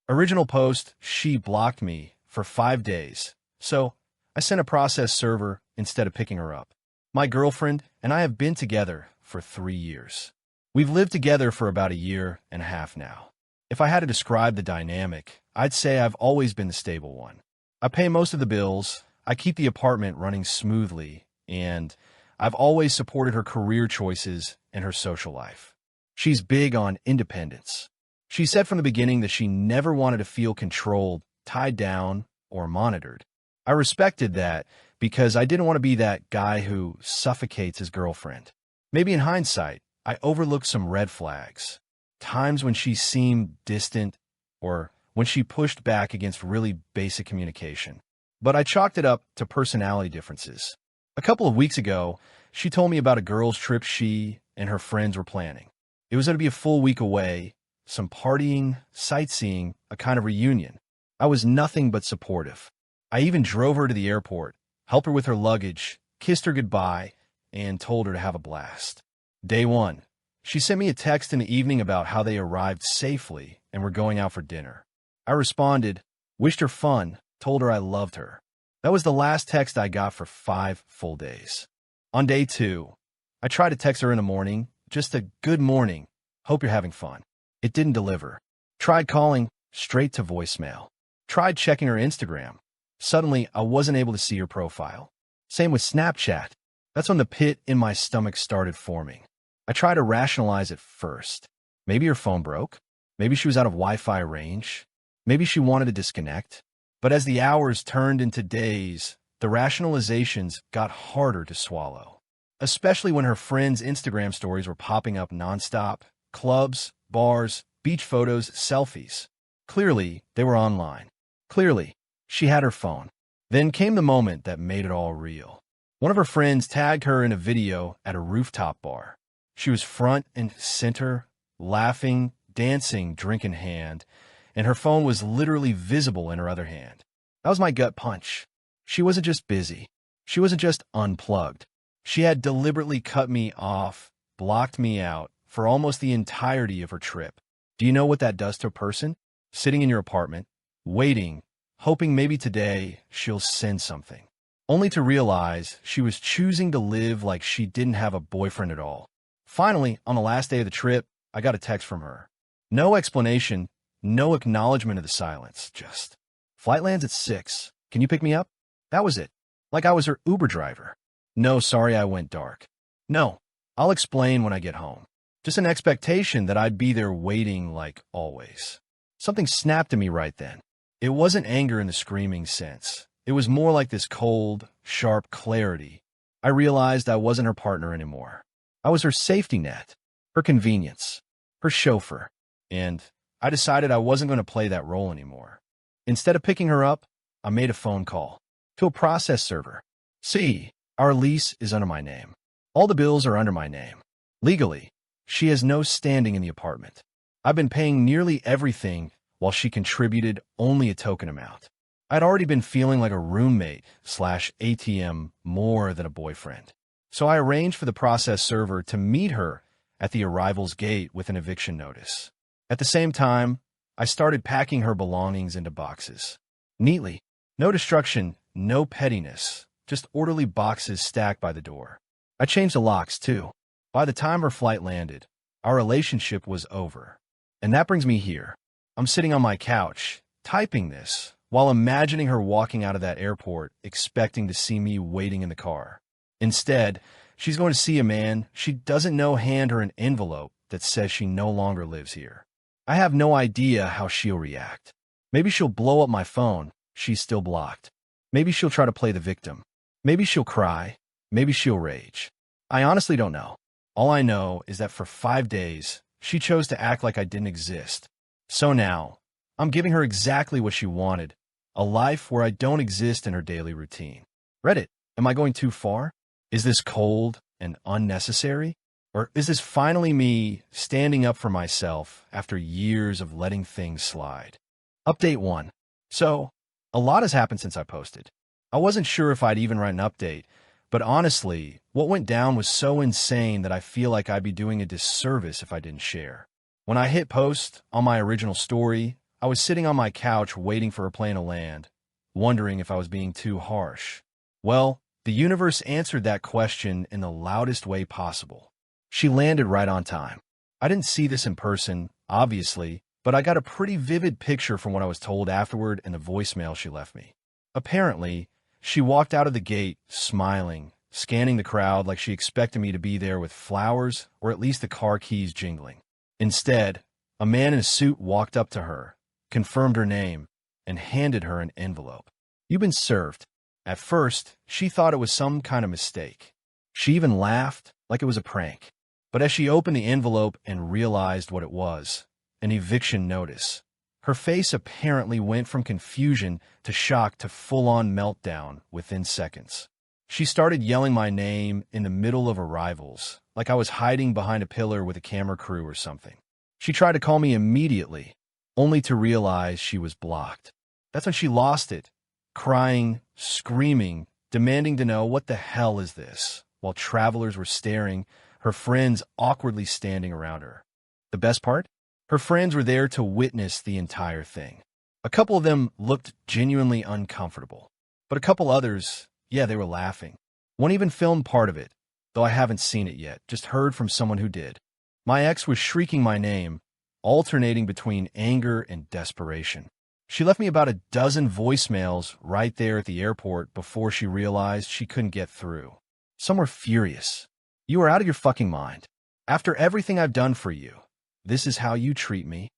Original post, she blocked me for 5 days. So I sent a process server instead of picking her up. My girlfriend and I have been together for 3 years. We've lived together for about a year and a half now. If I had to describe the dynamic, I'd say I've always been the stable one. I pay most of the bills, I keep the apartment running smoothly, and I've always supported her career choices and her social life. She's big on independence. She said from the beginning that she never wanted to feel controlled, tied down, or monitored. I respected that because I didn't want to be that guy who suffocates his girlfriend. Maybe in hindsight, I overlooked some red flags. Times when she seemed distant or when she pushed back against really basic communication. But I chalked it up to personality differences. A couple of weeks ago, she told me about a girls' trip she and her friends were planning. It was going to be a full week away, some partying, sightseeing, a kind of reunion. I was nothing but supportive. I even drove her to the airport, helped her with her luggage, kissed her goodbye, and told her to have a blast. Day one, she sent me a text in the evening about how they arrived safely and were going out for dinner. I responded, wished her fun, told her I loved her. That was the last text I got for 5 full days. On day 2, I tried to text her in the morning, just a good morning, hope you're having fun. It didn't deliver. Tried calling, straight to voicemail. Tried checking her Instagram. Suddenly, I wasn't able to see her profile. Same with Snapchat. That's when the pit in my stomach started forming. I tried to rationalize it first. Maybe her phone broke. Maybe she was out of Wi-Fi range. Maybe she wanted to disconnect. But as the hours turned into days, the rationalizations got harder to swallow. Especially when her friends' Instagram stories were popping up nonstop. Clubs, bars, beach photos, selfies. Clearly, they were online. Clearly, she had her phone. Then came the moment that made it all real. One of her friends tagged her in a video at a rooftop bar. She was front and center, laughing, dancing, drink in hand, and her phone was literally visible in her other hand. That was my gut punch. She wasn't just busy. She wasn't just unplugged. She had deliberately cut me off, blocked me out for almost the entirety of her trip. Do you know what that does to a person? Sitting in your apartment, waiting, hoping maybe today she'll send something, only to realize she was choosing to live like she didn't have a boyfriend at all. Finally, on the last day of the trip, I got a text from her. No explanation, no acknowledgement of the silence, just, "Flight lands at 6. Can you pick me up?" That was it. Like I was her Uber driver. No, sorry I went dark. No, I'll explain when I get home. Just an expectation that I'd be there waiting like always. Something snapped at me right then. It wasn't anger in the screaming sense. It was more like this cold, sharp clarity. I realized I wasn't her partner anymore. I was her safety net, her convenience, her chauffeur, and I decided I wasn't going to play that role anymore. Instead of picking her up, I made a phone call to a process server. See, our lease is under my name. All the bills are under my name. Legally, she has no standing in the apartment. I've been paying nearly everything while she contributed only a token amount. I'd already been feeling like a roommate/ATM more than a boyfriend. So I arranged for the process server to meet her at the arrival's gate with an eviction notice. At the same time, I started packing her belongings into boxes. Neatly. No destruction, no pettiness, just orderly boxes stacked by the door. I changed the locks, too. By the time her flight landed, our relationship was over. And that brings me here. I'm sitting on my couch, typing this, while imagining her walking out of that airport, expecting to see me waiting in the car. Instead, she's going to see a man she doesn't know hand her an envelope that says she no longer lives here. I have no idea how she'll react. Maybe she'll blow up my phone. She's still blocked. Maybe she'll try to play the victim. Maybe she'll cry. Maybe she'll rage. I honestly don't know. All I know is that for 5 days, she chose to act like I didn't exist. So now, I'm giving her exactly what she wanted, a life where I don't exist in her daily routine. Reddit, am I going too far? Is this cold and unnecessary? Or is this finally me standing up for myself after years of letting things slide? Update 1. So, a lot has happened since I posted. I wasn't sure if I'd even write an update, but honestly, what went down was so insane that I feel like I'd be doing a disservice if I didn't share. When I hit post on my original story, I I was sitting on my couch waiting for her plane to land, wondering if I was being too harsh. Well, the universe answered that question in the loudest way possible. She landed right on time. I didn't see this in person, obviously, but I got a pretty vivid picture from what I was told afterward in the voicemail she left me. Apparently, she walked out of the gate, smiling, scanning the crowd like she expected me to be there with flowers or at least the car keys jingling. Instead, a man in a suit walked up to her, confirmed her name, and handed her an envelope. "You've been served." At first, she thought it was some kind of mistake. She even laughed like it was a prank. But as she opened the envelope and realized what it was, an eviction notice, her face apparently went from confusion to shock to full-on meltdown within seconds. She started yelling my name in the middle of arrivals, like I was hiding behind a pillar with a camera crew or something. She tried to call me immediately, only to realize she was blocked. That's when she lost it, crying, screaming, demanding to know what the hell is this, while travelers were staring, her friends awkwardly standing around her. The best part? Her friends were there to witness the entire thing. A couple of them looked genuinely uncomfortable, but a couple others, yeah, they were laughing. One even filmed part of it, though I haven't seen it yet, just heard from someone who did. My ex was shrieking my name, alternating between anger and desperation. She left me about a dozen voicemails right there at the airport before she realized she couldn't get through. Some were furious. "You are out of your fucking mind. After everything I've done for you, this is how you treat me."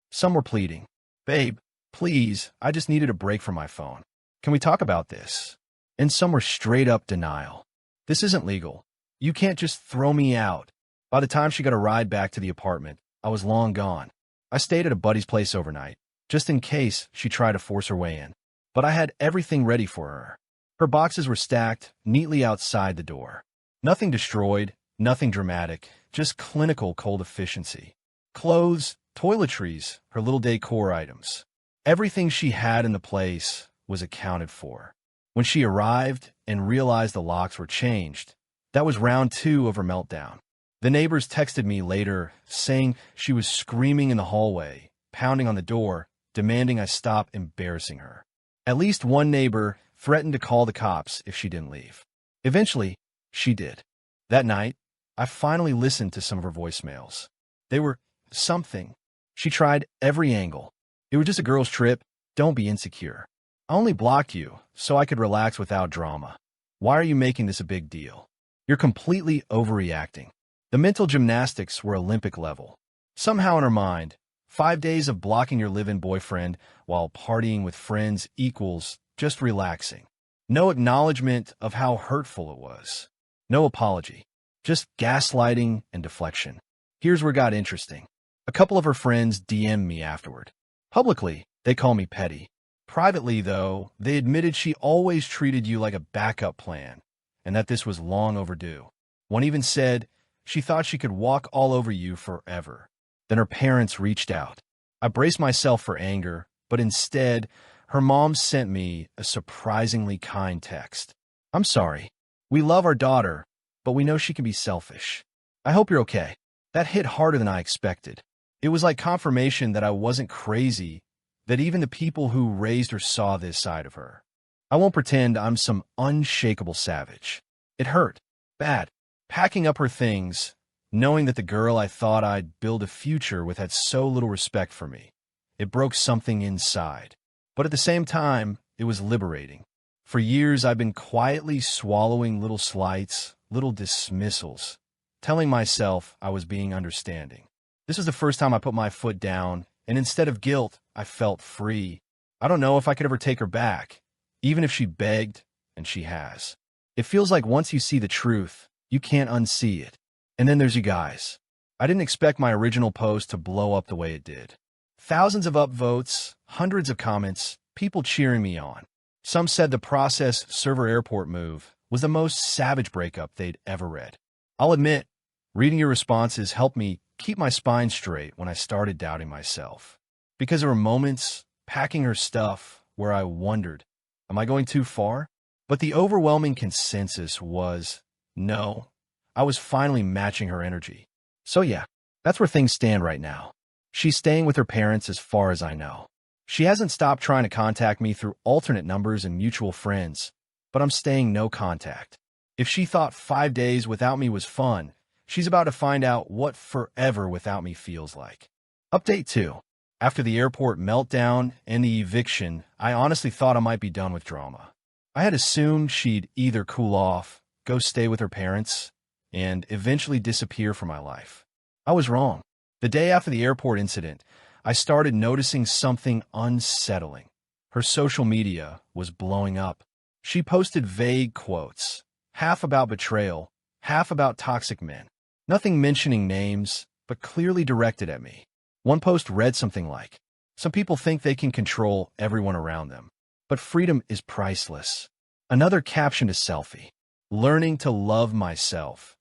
Some were pleading, "Babe, please, I just needed a break from my phone. Can we talk about this?" And some were straight up denial. "This isn't legal. You can't just throw me out." By the time she got a ride back to the apartment, I was long gone. I stayed at a buddy's place overnight, just in case she tried to force her way in. But I had everything ready for her. Her boxes were stacked neatly outside the door. Nothing destroyed, nothing dramatic, just clinical cold efficiency. Clothes, toiletries, her little decor items. Everything she had in the place was accounted for. When she arrived and realized the locks were changed, that was round 2 of her meltdown. The neighbors texted me later, saying she was screaming in the hallway, pounding on the door, demanding I stop embarrassing her. At least one neighbor threatened to call the cops if she didn't leave. Eventually, she did. That night, I finally listened to some of her voicemails. They were something. She tried every angle. "It was just a girl's trip. Don't be insecure. I only blocked you so I could relax without drama. Why are you making this a big deal? You're completely overreacting." The mental gymnastics were Olympic level. Somehow in her mind, 5 days of blocking your live-in boyfriend while partying with friends equals just relaxing. No acknowledgement of how hurtful it was. No apology. Just gaslighting and deflection. Here's where it got interesting. A couple of her friends DM'd me afterward. Publicly, they call me petty. Privately, though, they admitted she always treated you like a backup plan, and that this was long overdue. One even said she thought she could walk all over you forever. Then her parents reached out. I braced myself for anger, but instead, her mom sent me a surprisingly kind text. "I'm sorry. We love our daughter, but we know she can be selfish. I hope you're okay." That hit harder than I expected. It was like confirmation that I wasn't crazy, that even the people who raised her saw this side of her. I won't pretend I'm some unshakable savage. It hurt. Bad. Packing up her things, knowing that the girl I thought I'd build a future with had so little respect for me. It broke something inside. But at the same time, it was liberating. For years, I've been quietly swallowing little slights, little dismissals, telling myself I was being understanding. This was the first time I put my foot down, and instead of guilt, I felt free. I don't know if I could ever take her back, even if she begged, and she has. It feels like once you see the truth, you can't unsee it. And then there's you guys. I didn't expect my original post to blow up the way it did. Thousands of upvotes, hundreds of comments, people cheering me on. Some said the process server airport move was the most savage breakup they'd ever read. I'll admit, reading your responses helped me keep my spine straight when I started doubting myself. Because there were moments, packing her stuff, where I wondered, am I going too far? But the overwhelming consensus was, no. I was finally matching her energy. So yeah, that's where things stand right now. She's staying with her parents as far as I know. She hasn't stopped trying to contact me through alternate numbers and mutual friends, but I'm staying no contact. If she thought 5 days without me was fun, she's about to find out what forever without me feels like. Update 2. After the airport meltdown and the eviction, I honestly thought I might be done with drama. I had assumed she'd either cool off, go stay with her parents, and eventually disappear from my life. I was wrong. The day after the airport incident, I started noticing something unsettling. Her social media was blowing up. She posted vague quotes, half about betrayal, half about toxic men. Nothing mentioning names, but clearly directed at me. One post read something like, "Some people think they can control everyone around them, but freedom is priceless." Another captioned a selfie, "Learning to love myself,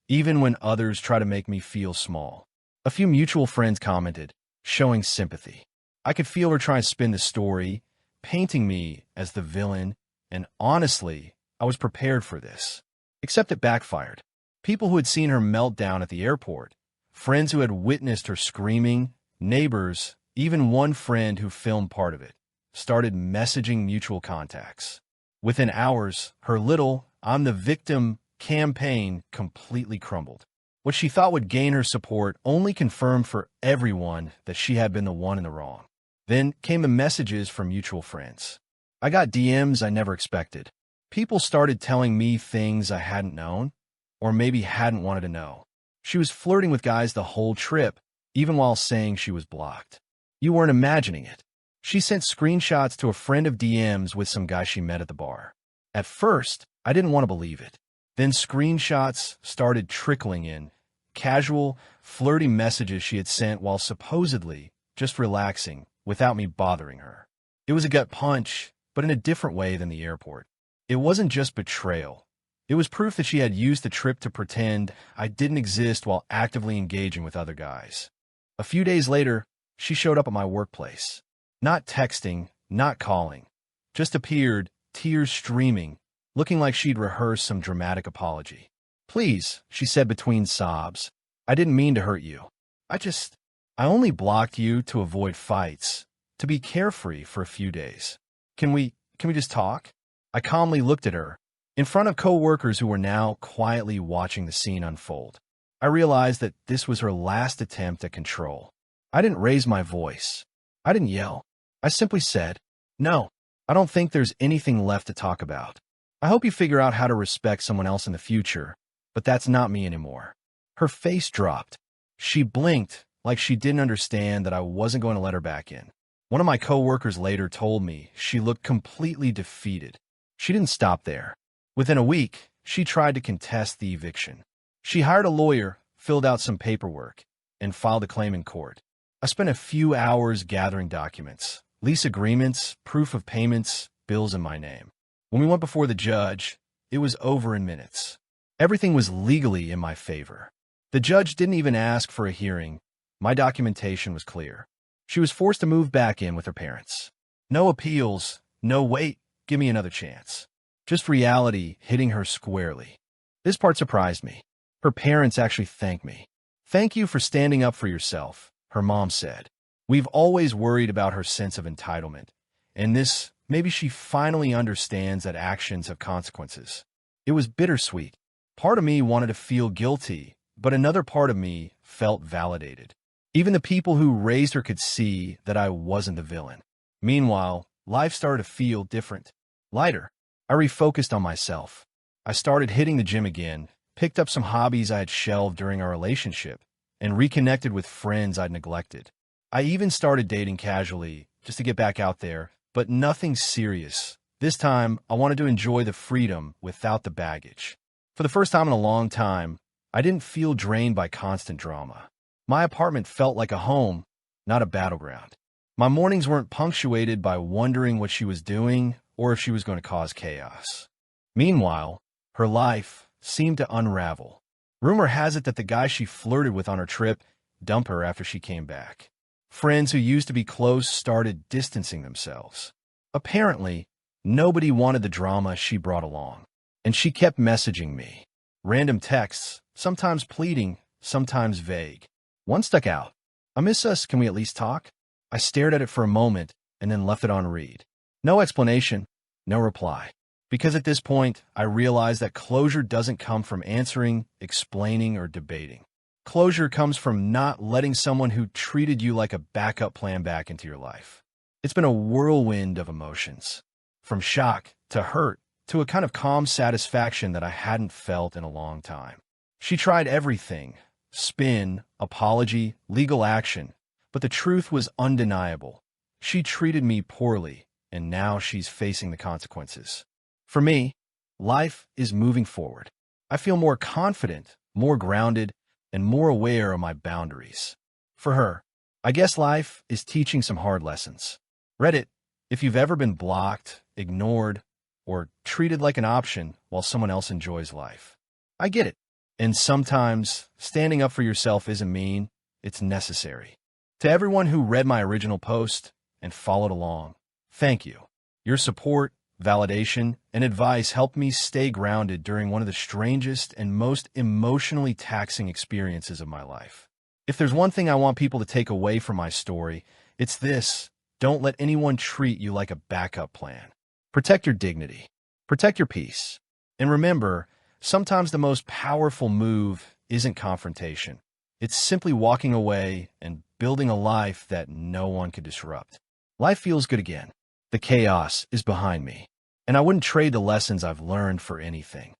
even when others try to make me feel small." A few mutual friends commented, showing sympathy. I could feel her trying to spin the story, painting me as the villain, and honestly, I was prepared for this. Except it backfired. People who had seen her meltdown at the airport, friends who had witnessed her screaming, neighbors, even one friend who filmed part of it, started messaging mutual contacts. Within hours, her little "I'm the victim" campaign completely crumbled. What she thought would gain her support only confirmed for everyone that she had been the one in the wrong. Then came the messages from mutual friends. I got DMs I never expected. People started telling me things I hadn't known, or maybe hadn't wanted to know. She was flirting with guys the whole trip, even while saying she was blocked. You weren't imagining it. She sent screenshots to a friend of DMs with some guy she met at the bar. At first, I didn't want to believe it. Then screenshots started trickling in. Casual, flirty messages she had sent while supposedly just relaxing without me bothering her. It was a gut punch, but in a different way than the airport. It wasn't just betrayal. It was proof that she had used the trip to pretend I didn't exist while actively engaging with other guys. A few days later, she showed up at my workplace. Not texting, not calling. Just appeared, tears streaming, looking like she'd rehearsed some dramatic apology. "Please," she said between sobs, "I didn't mean to hurt you. I only blocked you to avoid fights, to be carefree for a few days. Can we just talk?" I calmly looked at her, in front of co-workers who were now quietly watching the scene unfold. I realized that this was her last attempt at control. I didn't raise my voice. I didn't yell. I simply said, "No, I don't think there's anything left to talk about. I hope you figure out how to respect someone else in the future, but that's not me anymore." Her face dropped. She blinked like she didn't understand that I wasn't going to let her back in. One of my coworkers later told me she looked completely defeated. She didn't stop there. Within a week, she tried to contest the eviction. She hired a lawyer, filled out some paperwork, and filed a claim in court. I spent a few hours gathering documents, lease agreements, proof of payments, bills in my name. When we went before the judge, it was over in minutes. Everything was legally in my favor. The judge didn't even ask for a hearing. My documentation was clear. She was forced to move back in with her parents. No appeals, no "wait, give me another chance." Just reality hitting her squarely. This part surprised me. Her parents actually thanked me. "Thank you for standing up for yourself," her mom said. "We've always worried about her sense of entitlement, and maybe she finally understands that actions have consequences." It was bittersweet. Part of me wanted to feel guilty, but another part of me felt validated. Even the people who raised her could see that I wasn't the villain. Meanwhile, life started to feel different, lighter. I refocused on myself. I started hitting the gym again, picked up some hobbies I had shelved during our relationship, and reconnected with friends I'd neglected. I even started dating casually, just to get back out there, but nothing serious. This time, I wanted to enjoy the freedom without the baggage. For the first time in a long time, I didn't feel drained by constant drama. My apartment felt like a home, not a battleground. My mornings weren't punctuated by wondering what she was doing or if she was going to cause chaos. Meanwhile, her life seemed to unravel. Rumor has it that the guy she flirted with on her trip dumped her after she came back. Friends who used to be close started distancing themselves. Apparently, nobody wanted the drama she brought along, and she kept messaging me. Random texts, sometimes pleading, sometimes vague. One stuck out. I miss us, can we at least talk? I stared at it for a moment and then left it on read. No explanation, no reply. Because at this point, I realized that closure doesn't come from answering, explaining, or debating. Closure comes from not letting someone who treated you like a backup plan back into your life. It's been a whirlwind of emotions, from shock to hurt to a kind of calm satisfaction that I hadn't felt in a long time. She tried everything: spin, apology, legal action, but the truth was undeniable. She treated me poorly, and now she's facing the consequences. For me, life is moving forward. I feel more confident, more grounded, and more aware of my boundaries. For her, I guess life is teaching some hard lessons. Reddit, if you've ever been blocked, ignored, or treated like an option while someone else enjoys life. I get it. And sometimes standing up for yourself isn't mean, it's necessary. To everyone who read my original post and followed along, thank you. Your support, validation, and advice helped me stay grounded during one of the strangest and most emotionally taxing experiences of my life. If there's one thing I want people to take away from my story, it's this: don't let anyone treat you like a backup plan. Protect your dignity. Protect your peace. And remember, sometimes the most powerful move isn't confrontation. It's simply walking away and building a life that no one could disrupt. Life feels good again. The chaos is behind me, and I wouldn't trade the lessons I've learned for anything.